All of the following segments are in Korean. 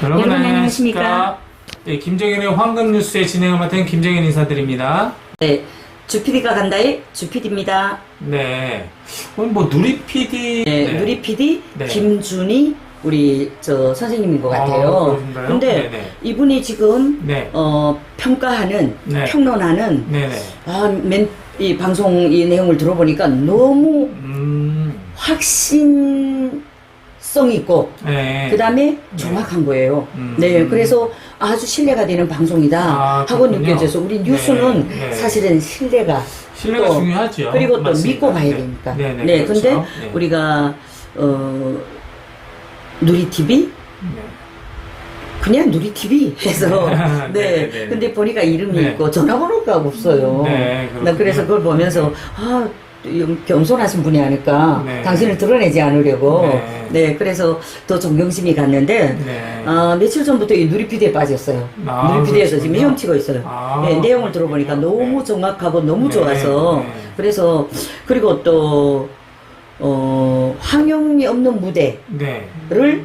여러분 안녕하십니까? 네, 김정현의 황금뉴스의 진행을 맡은 김정현 인사드립니다. 네, 주피디가 간다의 주피디입니다. 네, 오늘 뭐 누리 PD, 네, 누리 PD 네. 김준희 우리 저 선생님인 것 같아요. 그러신가요? 근데 네네. 이분이 지금 네. 평가하는 네. 평론하는 네네. 이 방송 이 내용을 들어보니까 너무 확신성 있고 네. 그 다음에 정확한 거예요. 음. 네, 그래서 아주 신뢰가 되는 방송이다 하고 그렇군요. 느껴져서 우리 뉴스는 네. 사실은 신뢰가 신뢰가 또 중요하죠. 그리고 또 맞습니다. 믿고 봐야 네. 되니까. 네네. 네, 그렇죠. 근데 네. 우리가 누리 TV 네. 그냥 누리 TV 해서 네, 네, 네. 근데 보니까 이름이 네. 있고 전화번호가 없어요. 네, 나 그렇군요. 그래서 그걸 보면서 겸손하신 분이 아닐까. 네. 당신을 드러내지 않으려고. 네. 네, 그래서 더 존경심이 갔는데 네. 며칠 전부터 이 누리피디에 빠졌어요. 아, 누리피디에서 지금 그렇군요. 헤엄치고 있어요. 아, 네, 내용을 들어보니까 너무 네. 정확하고 너무 네, 좋아서 네. 그래서 그리고 또 황영이 없는 무대를 네.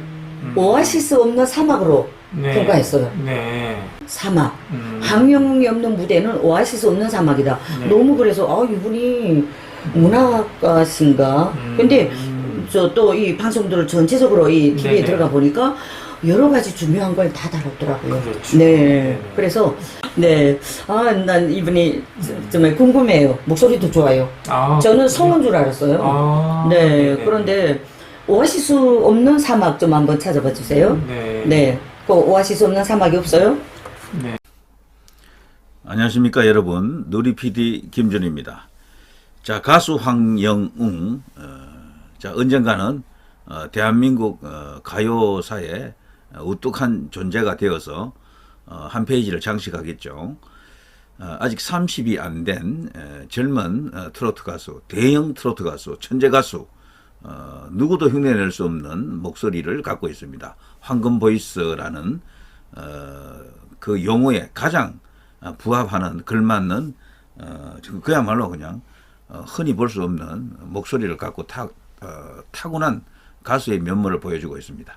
오아시스 없는 사막으로 네. 평가했어요. 네. 사막. 황영이 없는 무대는 오아시스 없는 사막이다. 네. 너무 그래서 이분이 문학가신가. 근데 저 또 이 방송들을 전체적으로 이 TV에 네네. 들어가 보니까 여러 가지 중요한 걸 다 다뤘더라고요. 그렇죠. 네. 네네. 그래서 네. 난 이분이 정말 궁금해요. 목소리도 좋아요. 저는 성은 줄 알았어요. 네. 네네. 그런데 오아시스 없는 사막 좀 한번 찾아봐 주세요. 네. 네. 그 오아시스 없는 사막이 없어요? 네. 안녕하십니까 여러분, 누리 PD 김준입니다. 자, 가수 황영웅, 자 언젠가는 대한민국 가요사에 우뚝한 존재가 되어서 한 페이지를 장식하겠죠. 아직 30이 안 된 젊은 트로트 가수, 대형 트로트 가수, 천재 가수, 누구도 흉내낼 수 없는 목소리를 갖고 있습니다. 황금 보이스라는 그 용어에 가장 부합하는, 걸맞는 그야말로 그냥 흔히 볼 수 없는 목소리를 갖고 타고난 가수의 면모를 보여주고 있습니다.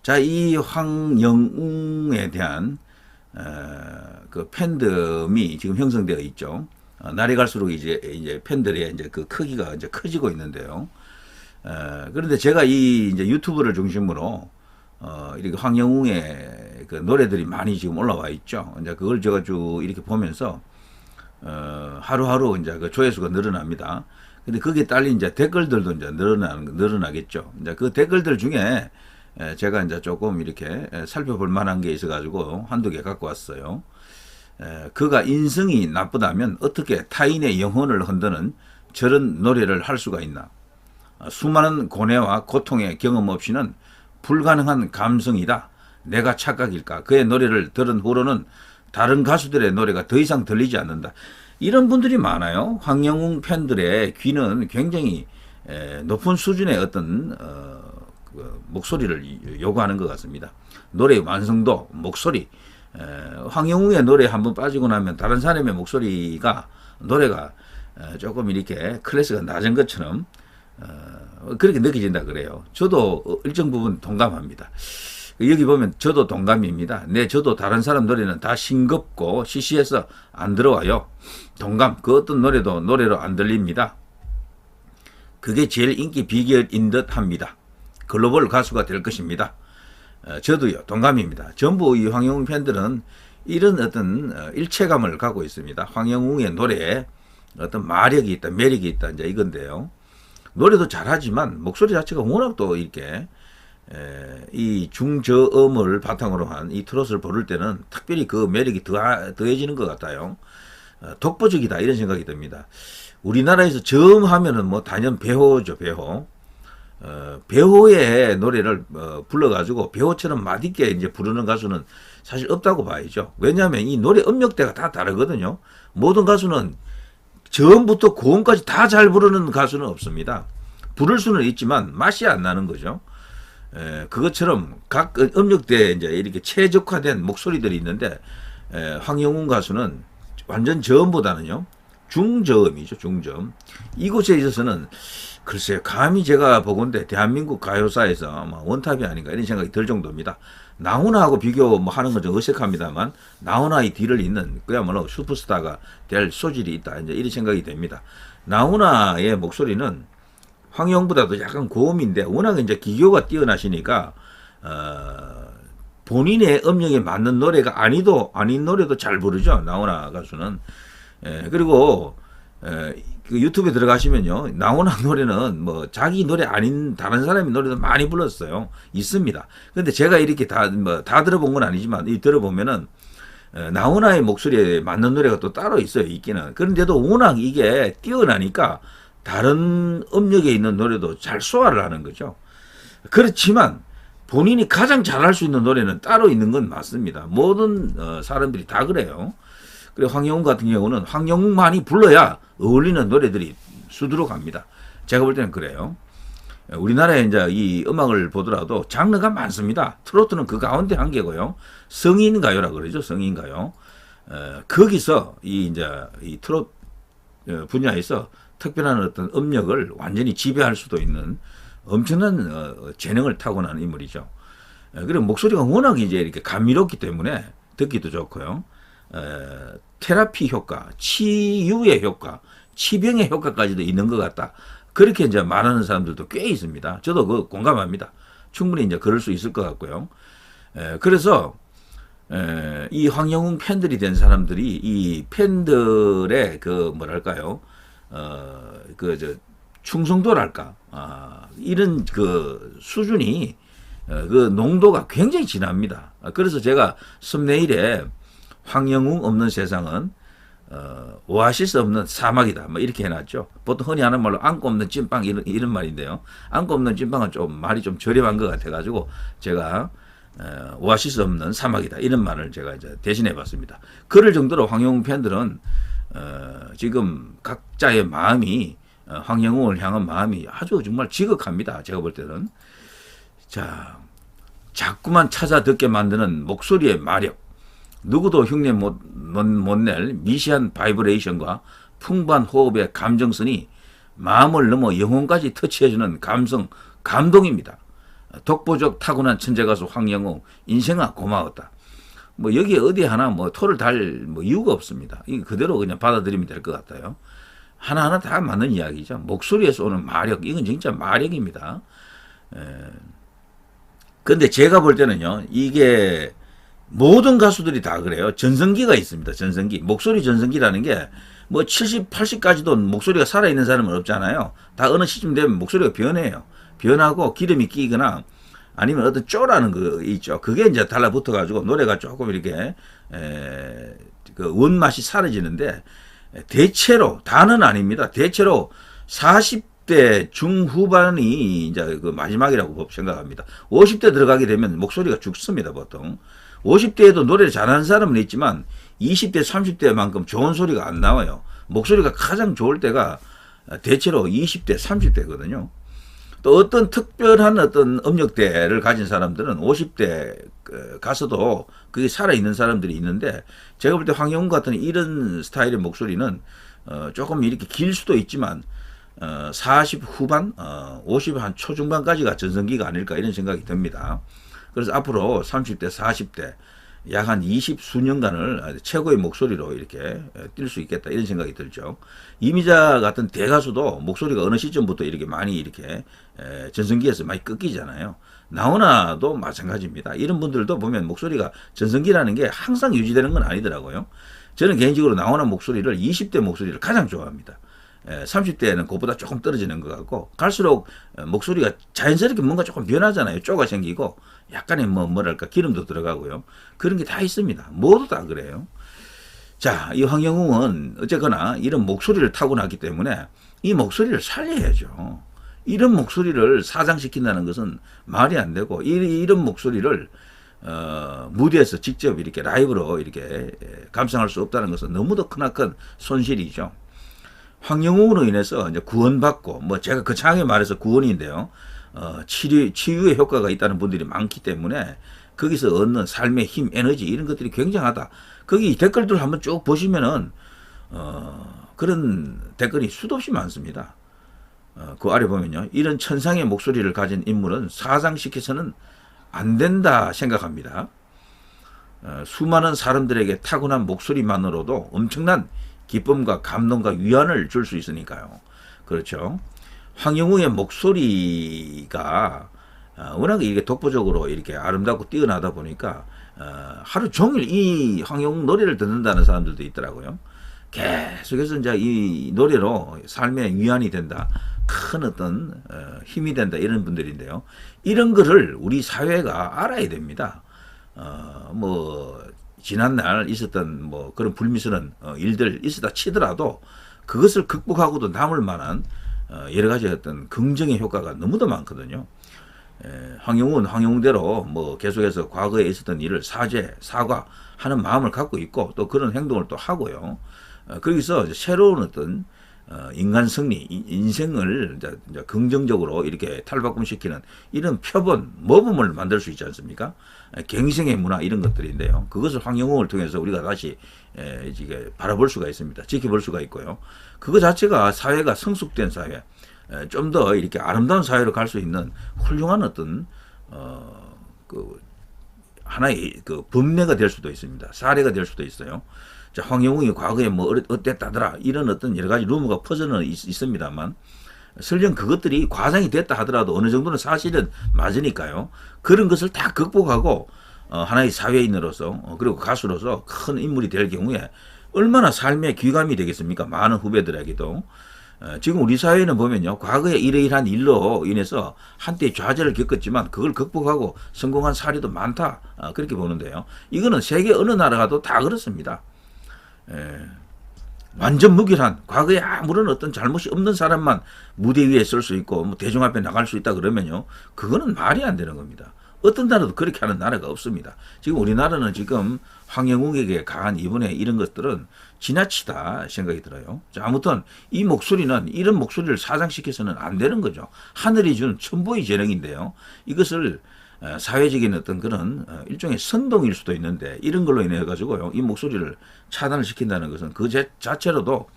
자, 이 황영웅에 대한 그 팬덤이 지금 형성되어 있죠. 날이 갈수록 이제 팬들의 이제 그 크기가 이제 커지고 있는데요. 그런데 제가 이제 유튜브를 중심으로 이렇게 황영웅의 그 노래들이 많이 지금 올라와 있죠. 이제 그걸 제가 쭉 이렇게 보면서 하루하루 이제 그 조회수가 늘어납니다. 근데 거기에 딸린 이제 댓글들도 이제 늘어나겠죠. 이제 그 댓글들 중에 제가 이제 조금 이렇게 살펴볼 만한 게 있어가지고 한두 개 갖고 왔어요. 그가 인성이 나쁘다면 어떻게 타인의 영혼을 흔드는 저런 노래를 할 수가 있나? 수많은 고뇌와 고통의 경험 없이는 불가능한 감성이다. 내가 착각일까? 그의 노래를 들은 후로는 다른 가수들의 노래가 더 이상 들리지 않는다. 이런 분들이 많아요. 황영웅 팬들의 귀는 굉장히 높은 수준의 어떤 그 목소리를 요구하는 것 같습니다. 노래의 완성도, 목소리. 황영웅의 노래에 한번 빠지고 나면 다른 사람의 노래가 조금 이렇게 클래스가 낮은 것처럼 그렇게 느껴진다 그래요. 저도 일정 부분 동감합니다. 여기 보면 저도 동감입니다. 네, 저도 다른 사람 노래는 다 싱겁고 시시해서 안 들어와요. 동감, 그 어떤 노래도 노래로 안 들립니다. 그게 제일 인기 비결인 듯 합니다. 글로벌 가수가 될 것입니다. 저도요, 동감입니다. 전부 이 황영웅 팬들은 이런 어떤 일체감을 갖고 있습니다. 황영웅의 노래에 어떤 마력이 있다, 매력이 있다, 이제 이건데요. 노래도 잘하지만 목소리 자체가 워낙 또 이렇게 이 중저음을 바탕으로 한 이 트로트를 부를 때는 특별히 그 매력이 더해지는 것 같아요. 독보적이다 이런 생각이 듭니다. 우리나라에서 저음하면은 뭐 단연 배호죠, 배호. 배호의 노래를 불러가지고 배호처럼 맛있게 이제 부르는 가수는 사실 없다고 봐야죠. 왜냐하면 이 노래 음역대가 다 다르거든요. 모든 가수는 저음부터 고음까지 다 잘 부르는 가수는 없습니다. 부를 수는 있지만 맛이 안 나는 거죠. 그것처럼 각 음역대에 이제 이렇게 최적화된 목소리들이 있는데, 황영웅 가수는 완전 저음보다는요, 중저음이죠, 중저음. 이곳에 있어서는 글쎄요, 감히 제가 보건대 대한민국 가요사에서 아마 원탑이 아닌가 이런 생각이 들 정도입니다. 나훈아하고 비교 뭐 하는 건 좀 어색합니다만 나훈아의 뒤를 잇는 그야말로 슈퍼스타가 될 소질이 있다. 이제 이런 생각이 됩니다. 나훈아의 목소리는 황영보다도 약간 고음인데 워낙 이제 기교가 뛰어나시니까 본인의 음역에 맞는 노래가 아닌 노래도 잘 부르죠. 나훈아 가수는. 그리고 그 유튜브에 들어가시면요, 나훈아 노래는 뭐 자기 노래 아닌 다른 사람의 노래도 많이 불렀어요. 있습니다. 근데 제가 이렇게 다 들어본 건 아니지만 이 들어보면은 나훈아의 목소리에 맞는 노래가 또 따로 있어요. 있기는. 그런데도 워낙 이게 뛰어나니까 다른 음역에 있는 노래도 잘 소화를 하는 거죠. 그렇지만 본인이 가장 잘할 수 있는 노래는 따로 있는 건 맞습니다. 모든 사람들이 다 그래요. 그리고 황영웅 같은 경우는 황영웅만이 불러야 어울리는 노래들이 수두룩 갑니다. 제가 볼 때는 그래요. 우리나라에 이제 이 음악을 보더라도 장르가 많습니다. 트로트는 그 가운데 한 개고요. 성인가요라 그러죠. 성인가요. 거기서 이 트로트 분야에서 특별한 어떤 음역을 완전히 지배할 수도 있는 엄청난 재능을 타고난 인물이죠. 그리고 목소리가 워낙 이제 이렇게 감미롭기 때문에 듣기도 좋고요. 테라피 효과, 치유의 효과, 치병의 효과까지도 있는 것 같다. 그렇게 이제 말하는 사람들도 꽤 있습니다. 저도 그 공감합니다. 충분히 이제 그럴 수 있을 것 같고요. 그래서 이 황영웅 팬들이 된 사람들이 이 팬들의 그 뭐랄까요, 충성도랄까, 이런 그 수준이 그 농도가 굉장히 진합니다. 그래서 제가 썸네일에 황영웅 없는 세상은 오아시스 없는 사막이다. 뭐 이렇게 해놨죠. 보통 흔히 하는 말로 안고 없는 찐빵 이런 말인데요. 안고 없는 찐빵은 좀 말이 좀 저렴한 것 같아가지고 제가 오아시스 없는 사막이다. 이런 말을 제가 이제 대신해봤습니다. 그럴 정도로 황영웅 팬들은 지금 각자의 마음이 황영웅을 향한 마음이 아주 정말 지극합니다. 제가 볼 때는. 자, 자꾸만 찾아 듣게 만드는 목소리의 마력. 누구도 흉내 못 낼 미시한 바이브레이션과 풍부한 호흡의 감정선이 마음을 넘어 영혼까지 터치해주는 감동입니다. 독보적 타고난 천재 가수 황영웅, 인생아 고마웠다. 뭐 여기에 어디 하나 뭐 토를 달 뭐 이유가 없습니다. 이 그대로 그냥 받아들이면 될 것 같아요. 하나하나 다 맞는 이야기죠. 목소리에서 오는 마력, 이건 진짜 마력입니다. 근데 제가 볼 때는요, 이게 모든 가수들이 다 그래요. 전성기가 있습니다. 전성기. 목소리 전성기라는 게 뭐 70, 80까지도 목소리가 살아있는 사람은 없잖아요. 다 어느 시점 되면 목소리가 변해요. 변하고 기름이 끼거나 아니면 어떤 쪼라는 거 있죠. 그게 이제 달라붙어가지고 노래가 조금 이렇게 그 원맛이 사라지는데 대체로, 다는 아닙니다. 대체로 40대 중후반이 이제 그 마지막이라고 생각합니다. 50대 들어가게 되면 목소리가 죽습니다, 보통. 50대에도 노래를 잘하는 사람은 있지만 20대, 30대만큼 좋은 소리가 안 나와요. 목소리가 가장 좋을 때가 대체로 20대, 30대거든요. 또 어떤 특별한 어떤 음역대를 가진 사람들은 50대 가서도 그게 살아있는 사람들이 있는데 제가 볼 때 황영웅 같은 이런 스타일의 목소리는 조금 이렇게 길 수도 있지만 40 후반, 50 한 초중반까지가 전성기가 아닐까 이런 생각이 듭니다. 그래서 앞으로 30대, 40대 약 한 20 수년간을 최고의 목소리로 이렇게 뛸 수 있겠다 이런 생각이 들죠. 이미자 같은 대가수도 목소리가 어느 시점부터 이렇게 많이 이렇게 전성기에서 많이 꺾이잖아요. 나훈아도 마찬가지입니다. 이런 분들도 보면 목소리가 전성기라는 게 항상 유지되는 건 아니더라고요. 저는 개인적으로 나훈아 목소리를 20대 목소리를 가장 좋아합니다. 30대에는 그보다 조금 떨어지는 것 같고 갈수록 목소리가 자연스럽게 뭔가 조금 변하잖아요. 쪼가 생기고 약간의 뭐랄까 기름도 들어가고요. 그런 게 다 있습니다. 모두 다 그래요. 자, 이 황영웅은 어쨌거나 이런 목소리를 타고났기 때문에 이 목소리를 살려야죠. 이런 목소리를 사장시킨다는 것은 말이 안 되고 이런 목소리를 무대에서 직접 이렇게 라이브로 이렇게 감상할 수 없다는 것은 너무도 크나큰 손실이죠. 황영웅으로 인해서 이제 구원받고, 뭐 제가 거창하게 말해서 구원인데요. 치유의 효과가 있다는 분들이 많기 때문에 거기서 얻는 삶의 힘, 에너지 이런 것들이 굉장하다. 거기 댓글들 한번 쭉 보시면은 그런 댓글이 수도 없이 많습니다. 그 아래 보면요. 이런 천상의 목소리를 가진 인물은 사장시켜서는 안 된다 생각합니다. 수많은 사람들에게 타고난 목소리만으로도 엄청난 기쁨과 감동과 위안을 줄 수 있으니까요. 그렇죠. 황영웅의 목소리가 워낙 이게 독보적으로 이렇게 아름답고 뛰어나다 보니까 하루 종일 이 황영웅 노래를 듣는다는 사람들도 있더라고요. 계속해서 이제 이 노래로 삶의 위안이 된다, 큰 어떤 힘이 된다, 이런 분들인데요. 이런 거를 우리 사회가 알아야 됩니다. 뭐 지난날 있었던 뭐 그런 불미스러운 일들 있었다 치더라도 그것을 극복하고도 남을 만한 여러 가지 어떤 긍정의 효과가 너무도 많거든요. 황영웅은 황영웅대로 뭐 계속해서 과거에 있었던 일을 사과하는 마음을 갖고 있고 또 그런 행동을 또 하고요. 거기서 새로운 어떤 인간 승리, 인생을 이제 긍정적으로 이렇게 탈바꿈시키는 이런 표본, 모범을 만들 수 있지 않습니까? 갱생의 문화 이런 것들인데요. 그것을 황영웅을 통해서 우리가 다시 이게 바라볼 수가 있습니다. 지켜볼 수가 있고요. 그거 자체가 사회가 성숙된 사회, 좀 더 이렇게 아름다운 사회로 갈 수 있는 훌륭한 어떤 그 하나의 그 범례가 될 수도 있습니다. 사례가 될 수도 있어요. 자, 황영웅이 과거에 뭐 어땠다더라 이런 어떤 여러 가지 루머가 퍼져는 있습니다만 설령 그것들이 과장이 됐다 하더라도 어느 정도는 사실은 맞으니까요. 그런 것을 다 극복하고 하나의 사회인으로서 그리고 가수로서 큰 인물이 될 경우에 얼마나 삶의 귀감이 되겠습니까? 많은 후배들에게도. 지금 우리 사회는 보면요, 과거에 이러이러한 일로 인해서 한때 좌절을 겪었지만 그걸 극복하고 성공한 사례도 많다, 그렇게 보는데요. 이거는 세계 어느 나라 가도 다 그렇습니다. 완전 무결한 과거에 아무런 어떤 잘못이 없는 사람만 무대 위에 설 수 있고 뭐 대중 앞에 나갈 수 있다 그러면요, 그거는 말이 안 되는 겁니다. 어떤 나라도 그렇게 하는 나라가 없습니다. 지금 우리나라는 지금 황영웅에게 가한 이번에 이런 것들은 지나치다 생각이 들어요. 자, 아무튼 이 목소리는 이런 목소리를 사장시켜서는 안 되는 거죠. 하늘이 준 천부의 재능인데요. 이것을 사회적인 어떤 그런 일종의 선동일 수도 있는데 이런 걸로 인해 가지고요, 이 목소리를 차단을 시킨다는 것은 그 자체로도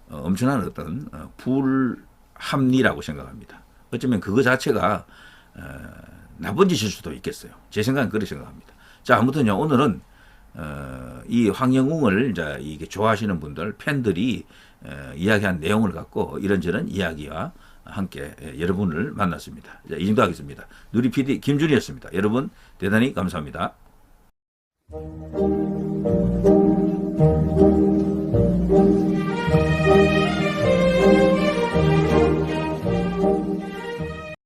엄청난 어떤 불합리라고 생각합니다. 어쩌면 그거 자체가 나쁜 짓일 수도 있겠어요. 제 생각은 그렇게 생각합니다. 자, 아무튼요, 오늘은 이 황영웅을 이제 이게 좋아하시는 분들, 팬들이 이야기한 내용을 갖고 이런저런 이야기와 함께 여러분을 만났습니다. 이 정도 하겠습니다. 누리 PD 김준이었습니다. 여러분 대단히 감사합니다.